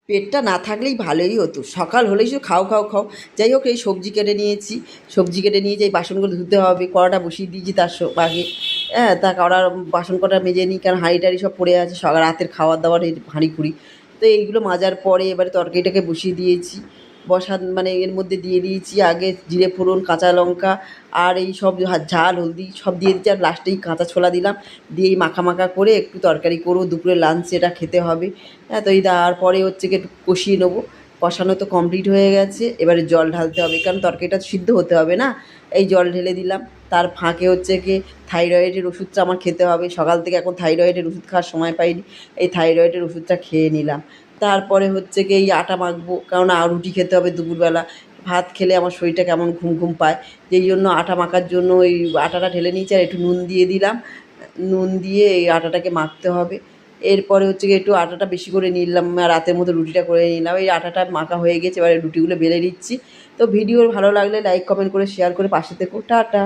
পেটটা না থাকলেই ভালোই হতো, সকাল হলেই শুধু খাও খাও খাও। যাই হোক, এই সবজি কেটে নিয়েছি, সবজি কেটে নিয়ে এই বাসনগুলো ধুতে হবে, কড়াটা বসিয়ে দিয়েছি তার আগে। হ্যাঁ, তা কড়ার বাসন কটা মেজে নিই, কারণ হাঁড়ি টাড়ি সব পড়ে আছে, সকাল রাতের খাবার দাবার এই হাঁড়ি কুড়ি। তো এইগুলো মাজার পরে এবারে তরকারিটাকে বসিয়ে দিয়েছি। মানে এর মধ্যে দিয়ে দিয়েছি আগে জিরে ফোড়ন, কাঁচা লঙ্কা আর এই সব ঝাল হলদি সব দিয়ে দিচ্ছি, আর লাস্টেই কাঁচা ছোলা দিলাম। দিয়ে এই মাখা মাখা করে একটু তরকারি করবো, দুপুরে লাঞ্চে এটা খেতে হবে। হ্যাঁ, তো এই দেওয়ার পরে হচ্ছে কি একটু কষিয়ে নেবো। কষানো তো কমপ্লিট হয়ে গেছে, এবারে জল ঢালতে হবে, কারণ তরকারিটা সিদ্ধ হতে হবে না। এই জল ঢেলে দিলাম। তার ফাঁকে হচ্ছে কি থাইরয়েডের ওষুধটা আমার খেতে হবে, সকাল থেকে এখন থাইরয়েডের ওষুধ খাওয়ার সময় পাইনি, এই থাইরয়েডের ওষুধটা খেয়ে নিলাম। তারপরে হচ্ছে কি এই আটা মাখবো, কারণ রুটি খেতে হবে দুপুরবেলা। ভাত খেলে আমার শরীরটা কেমন ঘুম ঘুম পায়, যেই জন্য আটা মাখার জন্য ওই আটাটা ঢেলে নিয়েছি, আর একটু নুন দিয়ে দিলাম। নুন দিয়ে এই আটাটাকে মাখতে হবে। এরপরে হচ্ছে গিয়ে একটু আটাটা বেশি করে নিলাম, রাতের মতো রুটিটা করে নিলাম। এই আটাটা মাখা হয়ে গেছে, এবারে রুটিগুলো বেলে নিচ্ছি। তো ভিডিও ভালো লাগলে লাইক কমেন্ট করে শেয়ার করে পাশে থেকো। টাটা।